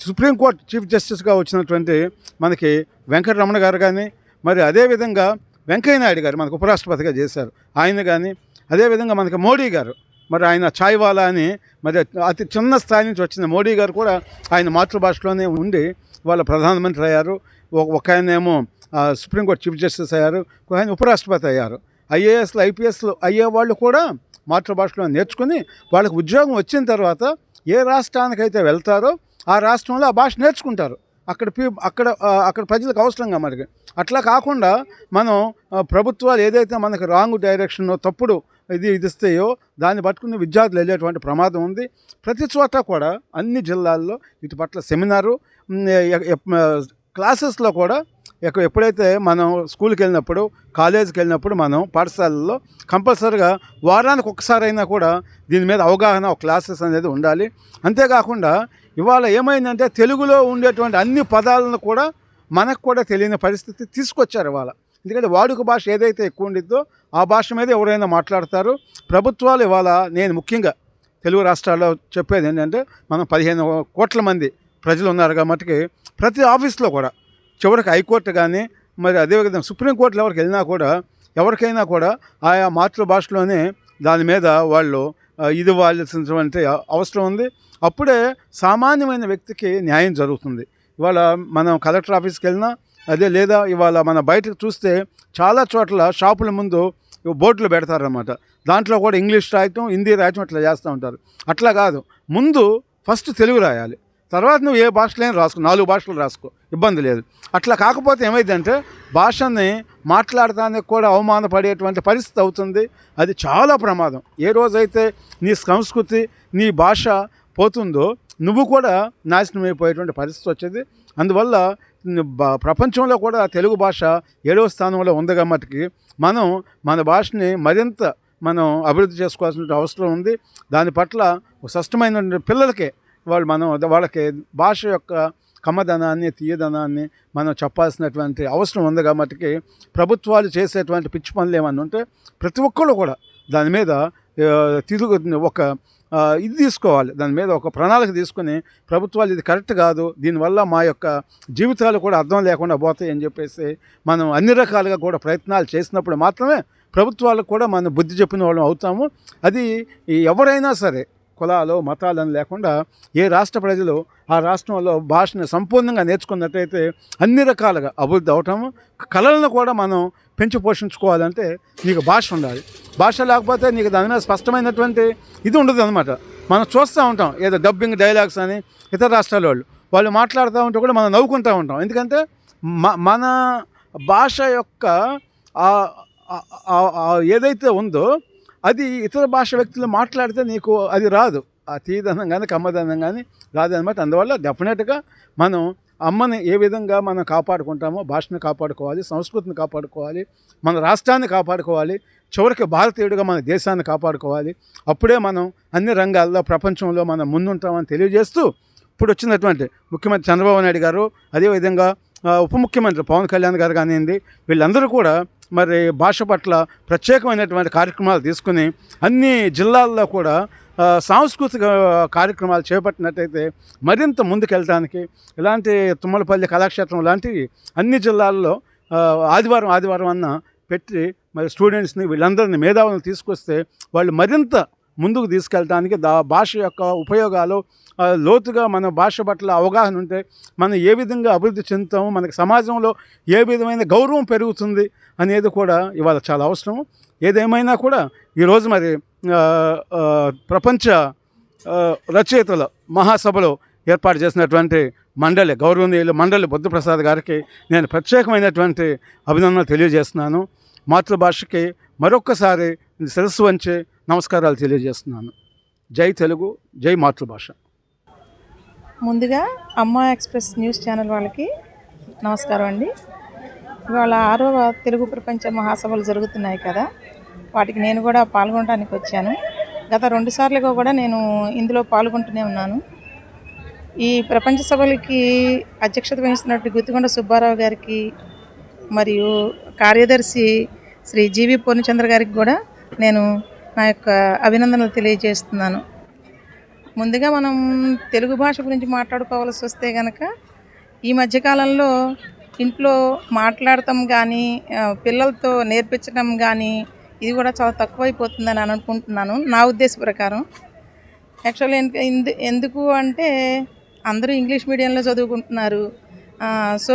సుప్రీంకోర్టు చీఫ్ జస్టిస్గా వచ్చినటువంటి మనకి వెంకటరమణ గారు కానీ, మరి అదేవిధంగా వెంకయ్య నాయుడు గారు మనకు ఉపరాష్ట్రపతిగా చేశారు ఆయన కానీ, అదేవిధంగా మనకి మోడీ గారు మరి ఆయన ఛాయ్వాలా అని మరి అతి చిన్న స్థాయి నుంచి వచ్చిన మోడీ గారు కూడా ఆయన మాతృభాషలోనే ఉండి వాళ్ళ ప్రధానమంత్రి అయ్యారు. ఒక ఆయనేమో సుప్రీంకోర్టు చీఫ్ జస్టిస్ అయ్యారు, ఒక ఆయన ఉపరాష్ట్రపతి అయ్యారు. ఐఏఎస్లు ఐపీఎస్లు అయ్యేవాళ్ళు కూడా మాతృభాషలో నేర్చుకుని వాళ్ళకి ఉద్యోగం వచ్చిన తర్వాత ఏ రాష్ట్రానికైతే వెళ్తారో ఆ రాష్ట్రంలో ఆ భాష నేర్చుకుంటారు. అక్కడ ప్రజలకు అవసరంగా మనకి. అట్లా కాకుండా మనం ప్రభుత్వాలు ఏదైతే మనకి రాంగ్ డైరెక్షన్ తప్పుడు ఇది ఇస్తాయో దాన్ని పట్టుకుని విద్యార్థులు వెళ్ళేటువంటి ప్రమాదం ఉంది. ప్రతి చోట కూడా అన్ని జిల్లాల్లో ఇటు పట్ల సెమినారు, క్లాసెస్లో కూడా ఎప్పుడైతే మనం స్కూల్కి వెళ్ళినప్పుడు, కాలేజీకి వెళ్ళినప్పుడు, మనం పాఠశాలల్లో కంపల్సరీగా వారానికి ఒక్కసారైనా కూడా దీని మీద అవగాహన క్లాసెస్ అనేది ఉండాలి. అంతేకాకుండా ఇవాళ ఏమైందంటే తెలుగులో ఉండేటువంటి అన్ని పదాలను కూడా మనకు కూడా తెలియని పరిస్థితి తీసుకొచ్చారు ఇవాళ. ఎందుకంటే వాడుక భాష ఏదైతే ఎక్కువ ఉండిద్దో ఆ భాష మీద ఎవరైనా మాట్లాడతారు. ప్రభుత్వాలు ఇవాళ నేను ముఖ్యంగా తెలుగు రాష్ట్రాల్లో చెప్పేది ఏంటంటే మనం 15 కోట్ల మంది ప్రజలు ఉన్నారు కాబట్టి ప్రతి ఆఫీస్లో కూడా చివరికి హైకోర్టు కానీ మరి అదేవిధంగా సుప్రీంకోర్టులో ఎవరికి వెళ్ళినా కూడా ఎవరికైనా కూడా ఆయా మాతృభాషలోనే దాని మీద వాళ్ళు ఇది ఇవ్వాల్సినటువంటి అవసరం ఉంది. అప్పుడే సామాన్యమైన వ్యక్తికి న్యాయం జరుగుతుంది. ఇవాళ మనం కలెక్టర్ ఆఫీస్కి వెళ్ళినా అదే, లేదా ఇవాళ మన బయటకు చూస్తే చాలా చోట్ల షాపుల ముందు బోర్డులు పెడతారన్నమాట. దాంట్లో కూడా ఇంగ్లీష్ రాయటం, హిందీ రాయటం అట్లా చేస్తూ ఉంటారు. అట్లా కాదు, ముందు ఫస్ట్ తెలుగు రాయాలి, తర్వాత నువ్వు ఏ భాషలైనా రాసుకో, 4 భాషలు రాసుకో, ఇబ్బంది లేదు. అట్లా కాకపోతే ఏమైందంటే భాషని మాట్లాడటానికి కూడా అవమానపడేటువంటి పరిస్థితి అవుతుంది. అది చాలా ప్రమాదం. ఏ రోజైతే నీ సంస్కృతి, నీ భాష పోతుందో నువ్వు కూడా నాశనం అయిపోయేటువంటి పరిస్థితి వచ్చేది. అందువల్ల ప్రపంచంలో కూడా తెలుగు భాష 7వ స్థానంలో ఉంది కాబట్టి మనం మన భాషని మరింత మనం అభివృద్ధి చేసుకోవాల్సిన అవసరం ఉంది. దాని పట్ల స్పష్టమైన పిల్లలకే వాళ్ళకి భాష యొక్క కమ్మదనాన్ని, తీయదనాన్ని మనం చెప్పాల్సినటువంటి అవసరం ఉంది కాబట్టి ప్రభుత్వాలు చేసేటువంటి పిచ్చి పనులు ఏమన్నా ఉంటే ప్రతి ఒక్కళ్ళు కూడా దాని మీద ఇది తీసుకోవాలి, దాని మీద ఒక ప్రణాళిక తీసుకుని ప్రభుత్వాలు ఇది కరెక్ట్ కాదు, దీనివల్ల మా యొక్క జీవితాలు కూడా అర్థం లేకుండా పోతాయి అని చెప్పేసి మనం అన్ని రకాలుగా కూడా ప్రయత్నాలు చేసినప్పుడు మాత్రమే ప్రభుత్వాలకు కూడా మనం బుద్ధి చెప్పిన వాళ్ళం అవుతాము. అది ఎవరైనా సరే కులాలు మతాలను లేకుండా ఏ రాష్ట్ర ప్రజలు ఆ రాష్ట్రంలో భాషను సంపూర్ణంగా నేర్చుకున్నట్టయితే అన్ని రకాలుగా అభివృద్ధి అవటము. కళలను కూడా మనం పెంచి పోషించుకోవాలంటే నీకు భాష ఉండాలి. భాష లేకపోతే నీకు దాని మీద స్పష్టమైనటువంటి ఇది ఉండదు అనమాట. మనం చూస్తూ ఉంటాం ఏదో డబ్బింగ్ డైలాగ్స్ అని ఇతర రాష్ట్రాల వాళ్ళు మాట్లాడుతూ ఉంటే కూడా మనం నవ్వుకుంటూ ఉంటాం. ఎందుకంటే మన భాష యొక్క ఏదైతే ఉందో అది ఇతర భాష వ్యక్తులు మాట్లాడితే నీకు అది రాదు. ఆ తీయదనం కానీ కమ్మదనం కానీ రాదనమాట. అందువల్ల డెఫినెట్గా మనం అమ్మని ఏ విధంగా మనం కాపాడుకుంటామో భాషను కాపాడుకోవాలి, సంస్కృతిని కాపాడుకోవాలి, మన రాష్ట్రాన్ని కాపాడుకోవాలి, చివరికి భారతీయుడిగా మన దేశాన్ని కాపాడుకోవాలి. అప్పుడే మనం అన్ని రంగాల్లో ప్రపంచంలో మనం ముందుంటామని తెలియజేస్తూ ఇప్పుడు వచ్చినటువంటి ముఖ్యమంత్రి చంద్రబాబు నాయుడు గారు, అదేవిధంగా ఉప ముఖ్యమంత్రి పవన్ కళ్యాణ్ గారు కానివ్వండి, వీళ్ళందరూ కూడా మరి భాష పట్ల ప్రత్యేకమైనటువంటి కార్యక్రమాలు తీసుకుని అన్ని జిల్లాల్లో కూడా సాంస్కృతిక కార్యక్రమాలు చేపట్టినట్టయితే మరింత ముందుకెళ్ళడానికి ఇలాంటి తుమ్మలపల్లి కళాక్షేత్రం లాంటివి అన్ని జిల్లాల్లో ఆదివారం అన్న పెట్టి మరి స్టూడెంట్స్ని వీళ్ళందరినీ మేధావులను తీసుకొస్తే వాళ్ళు మరింత ముందుకు తీసుకెళ్ళడానికి భాష యొక్క ఉపయోగాలు లోతుగా మన భాష పట్ల అవగాహన ఉంటే మనం ఏ విధంగా అభివృద్ధి చెందుతాము, మనకి సమాజంలో ఏ విధమైన గౌరవం పెరుగుతుంది అనేది కూడా ఇవాళ చాలా అవసరం. ఏదేమైనా కూడా ఈరోజు మరి ప్రపంచ రచయితల మహాసభలో ఏర్పాటు చేసినటువంటి గౌరవనీయులు మండలి బుద్ధప్రసాద్ గారికి నేను ప్రత్యేకమైనటువంటి అభినందనలు తెలియజేస్తున్నాను. మాతృభాషకి మరొక్కసారి శిరస్సు వంచి నమస్కారాలు తెలియజేస్తున్నాను. జై తెలుగు, జై మాతృభాష. ముందుగా అమ్మ ఎక్స్ప్రెస్ న్యూస్ ఛానల్ వాళ్ళకి నమస్కారం అండి. ఇవాళ 6వ తెలుగు ప్రపంచ మహాసభలు జరుగుతున్నాయి కదా, వాటికి నేను కూడా పాల్గొనడానికి వచ్చాను. గత 2 సార్లుగా కూడా నేను ఇందులో పాల్గొంటూనే ఉన్నాను. ఈ ప్రపంచ సభలకి అధ్యక్షత వహిస్తున్నట్టు గుత్తికొండ సుబ్బారావు గారికి మరియు కార్యదర్శి శ్రీ జీవి పూర్ణచంద్ర గారికి కూడా నేను నా యొక్క అభినందనలు తెలియజేస్తున్నాను. ముందుగా మనం తెలుగు భాష గురించి మాట్లాడుకోవాల్సి వస్తే కనుక ఈ మధ్యకాలంలో ఇంట్లో మాట్లాడటం కానీ, పిల్లలతో నేర్పించడం కానీ ఇది కూడా చాలా తక్కువైపోతుందని అనుకుంటున్నాను నా ఉద్దేశ ప్రకారం. యాక్చువల్లీ ఎందుకు అంటే అందరూ ఇంగ్లీష్ మీడియంలో చదువుకుంటున్నారు. సో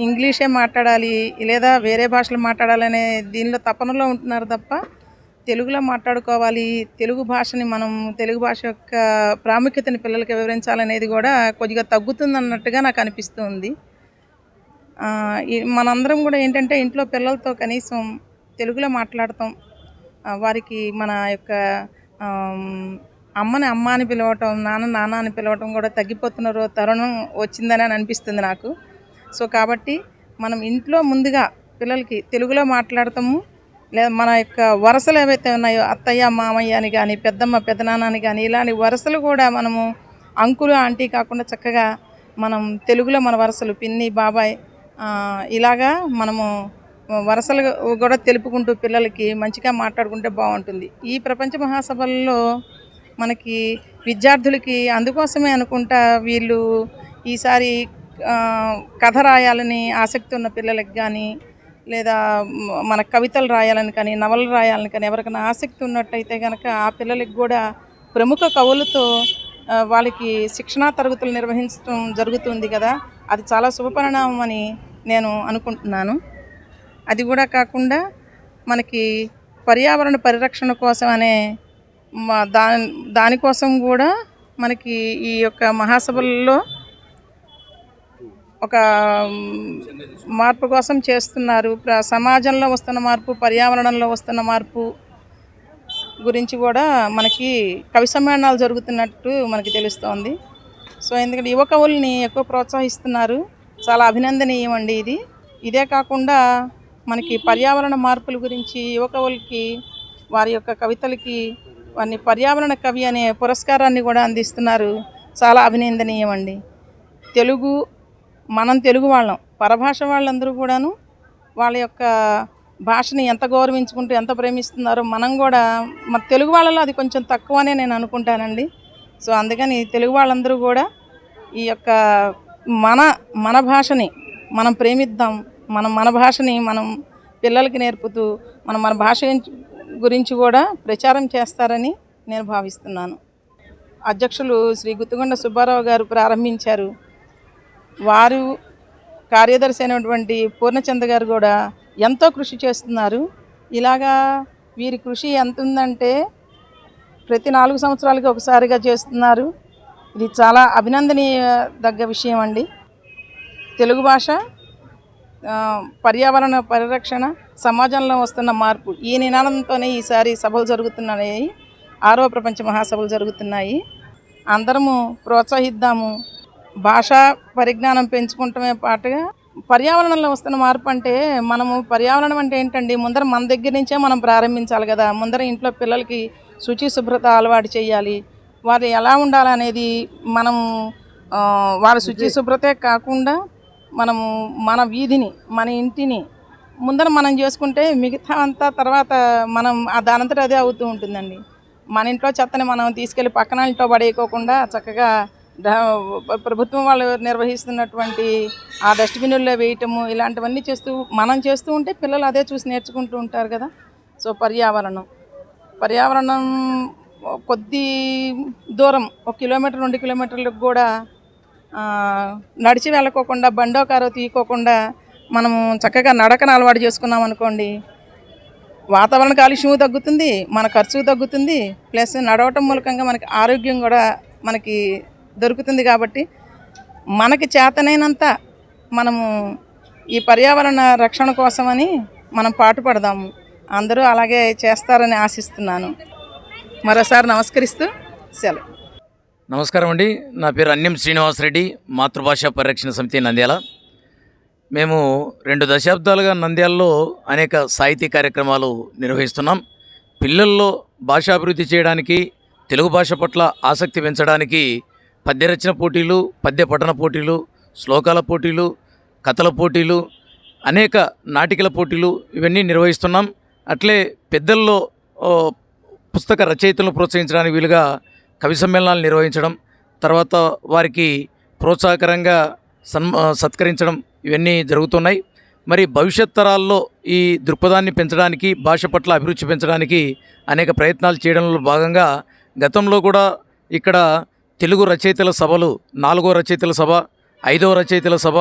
ఇంగ్లీషే మాట్లాడాలి లేదా వేరే భాషలు మాట్లాడాలనే దీనిలో తపనలో ఉంటున్నారు తప్ప తెలుగులో మాట్లాడుకోవాలి, తెలుగు భాషని మనం తెలుగు భాష యొక్క ప్రాముఖ్యతని పిల్లలకి వివరించాలనేది కూడా కొద్దిగా తగ్గుతుందన్నట్టుగా నాకు అనిపిస్తుంది. మనందరం కూడా ఏంటంటే ఇంట్లో పిల్లలతో కనీసం తెలుగులో మాట్లాడతాం, వారికి మన యొక్క అమ్మని అమ్మ అని పిలవటం, నాన్న నాన్న అని పిలవటం కూడా తగ్గిపోతున్న తరుణం వచ్చిందని అనిపిస్తుంది నాకు. సో కాబట్టి మనం ఇంట్లో ముందుగా పిల్లలకి తెలుగులో మాట్లాడతాము, లేదా మన యొక్క వరసలు ఏవైతే ఉన్నాయో అత్తయ్య మామయ్య అని కానీ పెద్దమ్మ పెద్దనాన్న అని కానీ ఇలాంటి వరసలు కూడా మనము అంకులు ఆంటీ కాకుండా చక్కగా మనం తెలుగులో మన వరసలు పిన్ని బాబాయ్ ఇలాగా మనము వరసలు కూడా తెలుపుకుంటూ పిల్లలకి మంచిగా మాట్లాడుకుంటే బాగుంటుంది. ఈ ప్రపంచ మహాసభల్లో మనకి విద్యార్థులకి అందుకోసమే అనుకుంటా వీళ్ళు ఈసారి కథ రాయాలని ఆసక్తి ఉన్న పిల్లలకి కానీ లేదా మన కవితలు రాయాలని కానీ నవలలు రాయాలని కానీ ఎవరికైనా ఆసక్తి ఉన్నట్టయితే కనుక ఆ పిల్లలకి కూడా ప్రముఖ కవులతో వాళ్ళకి శిక్షణా తరగతులు నిర్వహించడం జరుగుతుంది కదా, అది చాలా శుభపరిణామం అని నేను అనుకుంటున్నాను. అది కూడా కాకుండా మనకి పర్యావరణ పరిరక్షణ కోసం అనే దానికోసం కూడా మనకి ఈ యొక్క మహాసభల్లో ఒక మార్పు కోసం చేస్తున్నారు. సమాజంలో వస్తున్న మార్పు, పర్యావరణంలో వస్తున్న మార్పు గురించి కూడా మనకి కవి సమ్మేళనాలు జరుగుతున్నట్టు మనకి తెలుస్తోంది. సో ఎందుకంటే యువ కవుల్ని ఎక్కువ ప్రోత్సహిస్తున్నారు, చాలా అభినందనీయం అండి ఇది. ఇదే కాకుండా మనకి పర్యావరణ మార్పుల గురించి యువ కవులకి వారి యొక్క కవితలకి వారిని పర్యావరణ కవి అనే పురస్కారాన్ని కూడా అందిస్తున్నారు, చాలా అభినందనీయం అండి. మనం తెలుగు వాళ్ళం, పరభాష వాళ్ళందరూ కూడాను వాళ్ళ యొక్క భాషని ఎంత గౌరవించుకుంటూ ఎంత ప్రేమిస్తున్నారో మనం కూడా మన తెలుగు వాళ్ళలో అది కొంచెం తక్కువనే నేను అనుకుంటానండి. సో అందుకని తెలుగు వాళ్ళందరూ కూడా ఈ యొక్క మన భాషని మనం ప్రేమిద్దాం, మన భాషని మనం పిల్లలకి నేర్పుతూ మన భాష గురించి కూడా ప్రచారం చేస్తారని నేను భావిస్తున్నాను. అధ్యక్షులు శ్రీ గుత్తుగొండ సుబ్బారావు గారు ప్రారంభించారు. వారు కార్యదర్శి అయినటువంటి పూర్ణచంద్ర గారు కూడా ఎంతో కృషి చేస్తున్నారు. ఇలాగా వీరి కృషి ఎంత ఉందంటే ప్రతి 4 సంవత్సరాలకి ఒకసారిగా చేస్తున్నారు. ఇది చాలా అభినందనీయదగ్గ విషయం అండి. తెలుగు భాష పర్యావరణ పరిరక్షణ, సమాజంలో వస్తున్న మార్పు ఈ నినాదంతోనే ఈసారి సభలు జరుగుతున్నాయి, 6వ ప్రపంచ మహాసభలు జరుగుతున్నాయి. అందరము ప్రోత్సహిద్దాము. భాషా పరిజ్ఞానం పెంచుకుంటమే పాటుగా పర్యావరణంలో వస్తున్న మార్పు అంటే పర్యావరణం అంటే ఏంటండి, ముందర మన దగ్గర నుంచే మనం ప్రారంభించాలి కదా. ముందర ఇంట్లో పిల్లలకి శుచి శుభ్రత అలవాటు చేయాలి. వారు ఎలా ఉండాలనేది వాళ్ళ శుచి శుభ్రతే కాకుండా మన వీధిని మన ఇంటిని ముందర మనం చేసుకుంటే మిగతా అంతా తర్వాత దానంతట అదే అవుతూ ఉంటుందండి. మన ఇంట్లో చెత్తని మనం తీసుకెళ్ళి పక్కన ఇంట్లో పడేయకోకుండా చక్కగా ప్రభుత్వం వాళ్ళు నిర్వహిస్తున్నటువంటి ఆ డస్ట్బిన్లో వేయటము ఇలాంటివన్నీ మనం చేస్తూ ఉంటే పిల్లలు అదే చూసి నేర్చుకుంటూ ఉంటారు కదా. సో పర్యావరణం కొద్ది దూరం 1 కిలోమీటర్ 2 కిలోమీటర్లకు కూడా నడిచి వెళ్ళకోకుండా బండో కారో తీయకోకుండా మనము చక్కగా నడకను అలవాటు చేసుకున్నాం అనుకోండి, వాతావరణ కాలుష్యం తగ్గుతుంది, మన ఖర్చు తగ్గుతుంది, ప్లస్ నడవటం మూలకంగా మనకి ఆరోగ్యం కూడా మనకి దొరుకుతుంది. కాబట్టి మనకి చేతనైనంత మనము ఈ పర్యావరణ రక్షణ కోసమని మనం పాటుపడదాము. అందరూ అలాగే చేస్తారని ఆశిస్తున్నాను. మరోసారి నమస్కరిస్తూ సెలవు. నమస్కారం అండి. నా పేరు అన్యం శ్రీనివాసరెడ్డి, మాతృభాషా పరిరక్షణ సమితి నంద్యాల. మేము 2 దశాబ్దాలుగా నంద్యాలలో అనేక సాహితీ కార్యక్రమాలు నిర్వహిస్తున్నాం. పిల్లల్లో భాషాభివృద్ధి చేయడానికి, తెలుగు భాష పట్ల ఆసక్తి పెంచడానికి పద్య రచన పోటీలు, పద్య పఠన పోటీలు, శ్లోకాల పోటీలు, కథల పోటీలు, అనేక నాటికల పోటీలు ఇవన్నీ నిర్వహిస్తున్నాం. అట్లే పెద్దల్లో పుస్తక రచయితలను ప్రోత్సహించడానికి వీలుగా కవి సమ్మేళనాలు నిర్వహించడం, తర్వాత వారికి ప్రోత్సాహకరంగా సత్కరించడం ఇవన్నీ జరుగుతున్నాయి. మరి భవిష్యత్ తరాల్లో ఈ దృక్పథాన్ని పెంచడానికి, భాష పట్ల అభిరుచి పెంచడానికి అనేక ప్రయత్నాలు చేయడంలో భాగంగా గతంలో కూడా ఇక్కడ తెలుగు రచయితల సభలు 4వ రచయితల సభ, 5వ రచయితల సభ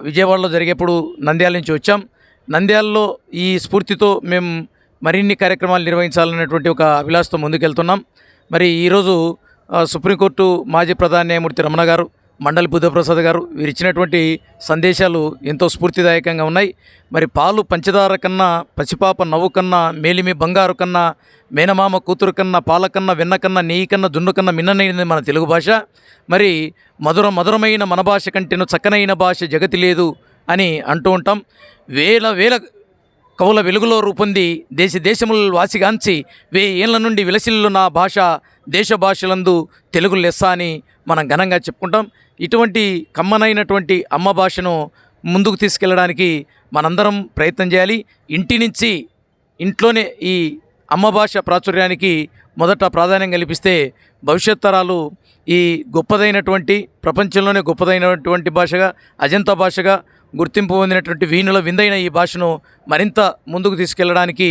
విజయవాడలో జరిగేప్పుడు నంద్యాల నుంచి వచ్చాం. నంద్యాలలో ఈ స్ఫూర్తితో మేము మరిన్ని కార్యక్రమాలు నిర్వహించాలనేటువంటి ఒక అభిలాషతో ముందుకెళ్తున్నాం. మరి ఈరోజు సుప్రీంకోర్టు మాజీ ప్రధాన న్యాయమూర్తి రమణ గారు, మండలి బుద్ధప్రసాద్ గారు వీరిచ్చినటువంటి సందేశాలు ఎంతో స్ఫూర్తిదాయకంగా ఉన్నాయి. మరి పాలు పంచదార కన్నా, పసిపాప నవ్వు కన్నా, మేలిమి బంగారు కన్నా, మేనమామ కూతురు కన్నా, పాల కన్నా, వెన్న కన్నా, నెయ్యి కన్నా, జున్ను కన్నా మిన్ననైనది మన తెలుగు భాష. మరి మధురమైన మన భాష కంటేను చక్కనైన భాష జగతి లేదు అని అంటూ ఉంటాం. వేల వేల కవుల వెలుగులో రూపొంది దేశముల వాసిగాంచి 1000 ఏళ్ల నుండి విలసిల్లు నా భాష దేశ భాషలందు తెలుగు లెస్స అని మనం ఘనంగా చెప్పుకుంటాం. ఇటువంటి కమ్మనైనటువంటి అమ్మ భాషను ముందుకు తీసుకెళ్ళడానికి మనందరం ప్రయత్నం చేయాలి. ఇంట్లోనే ఈ అమ్మ భాష ప్రాచుర్యానికి మొదట ప్రాధాన్యం కల్పిస్తే భవిష్యత్ తరాలు ఈ గొప్పదైనటువంటి, ప్రపంచంలోనే గొప్పదైనటువంటి భాషగా, అజంతా భాషగా గుర్తింపు పొందినటువంటి వీణుల విందైన ఈ భాషను మరింత ముందుకు తీసుకెళ్ళడానికి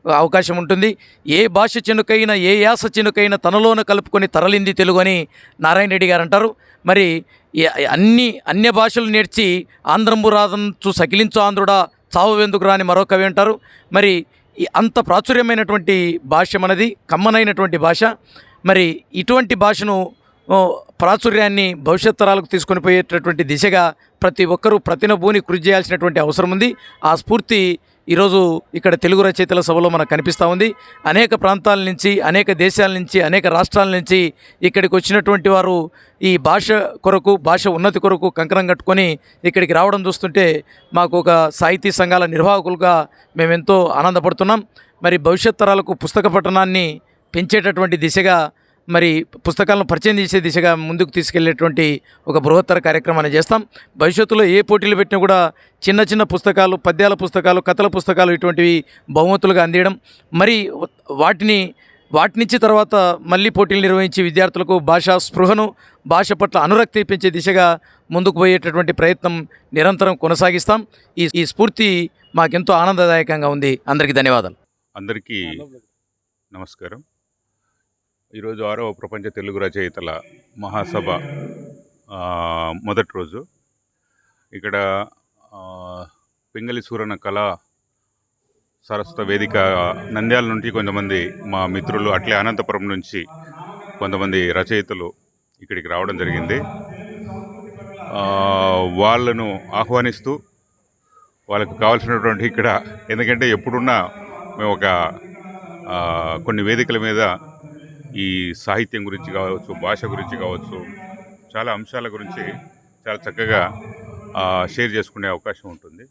అవకాశం ఉంటుంది. ఏ భాష చెనుకైనా, ఏ యాస చెనుకైనా తనలోన కలుపుకొని తరలింది తెలుగు అని నారాయణ రెడ్డి గారు అంటారు. మరి అన్య భాషలు నేర్చి ఆంధ్రంబు రాదంచు సకిలించు ఆంధ్రుడా చావు వెందుకు రాని మరో కవి అంటారు. మరి అంత ప్రాచుర్యమైనటువంటి భాష మనది, కమ్మనైనటువంటి భాష. మరి ఇటువంటి భాషను ప్రాచుర్యాన్ని భవిష్యత్ తరాలకు తీసుకొని పోయేటటువంటి దిశగా ప్రతి ఒక్కరూ ప్రతినభూని కృషి చేయాల్సినటువంటి అవసరం ఉంది. ఆ స్ఫూర్తి ఈరోజు ఇక్కడ తెలుగు రచయితల సభలో మనకు కనిపిస్తూ ఉంది. అనేక ప్రాంతాల నుంచి, అనేక దేశాల నుంచి, అనేక రాష్ట్రాల నుంచి ఇక్కడికి వచ్చినటువంటి వారు ఈ భాష కొరకు, భాష ఉన్నతి కొరకు కంకణం కట్టుకొని ఇక్కడికి రావడం చూస్తుంటే మాకు ఒక సాహితీ సంఘాల నిర్వాహకులుగా మేమెంతో ఆనందపడుతున్నాం. మరి భవిష్యత్ తరాలకు పుస్తక పఠనాన్ని పెంచేటటువంటి దిశగా, మరి పుస్తకాలను పరిచయం చేసే దిశగా ముందుకు తీసుకెళ్లేటువంటి ఒక బృహత్తర కార్యక్రమాన్ని చేస్తాం. భవిష్యత్తులో ఏ పోటీలు పెట్టినా కూడా చిన్న చిన్న పుస్తకాలు, పద్యాల పుస్తకాలు, కథల పుస్తకాలు ఇటువంటివి బహుమతులుగా అందించడం, మరి వాటినిచ్చి తర్వాత మళ్ళీ పోటీలు నిర్వహించి విద్యార్థులకు భాషా స్పృహను, భాష పట్ల అనురక్తి పెంచే దిశగా ముందుకు పోయేటటువంటి ప్రయత్నం నిరంతరం కొనసాగిస్తాం. ఈ స్ఫూర్తి మాకెంతో ఆనందదాయకంగా ఉంది. అందరికీ ధన్యవాదాలు. అందరికీ నమస్కారం. ఈరోజు 6వ ప్రపంచ తెలుగు రచయితల మహాసభ మొదటి రోజు. ఇక్కడ పింగళి సూరన కళా సరస్వత వేదిక నంద్యాల నుండి కొంతమంది మా మిత్రులు, అట్లే అనంతపురం నుంచి కొంతమంది రచయితలు ఇక్కడికి రావడం జరిగింది. వాళ్ళను ఆహ్వానిస్తూ వాళ్ళకు కావాల్సినటువంటి ఇక్కడ, ఎందుకంటే ఎప్పుడున్నా మేము ఒక కొన్ని వేదికల మీద ఈ సాహిత్యం గురించి కావచ్చు, భాష గురించి కావచ్చు, చాలా అంశాల గురించి చాలా చక్కగా షేర్ చేసుకునే అవకాశం ఉంటుంది.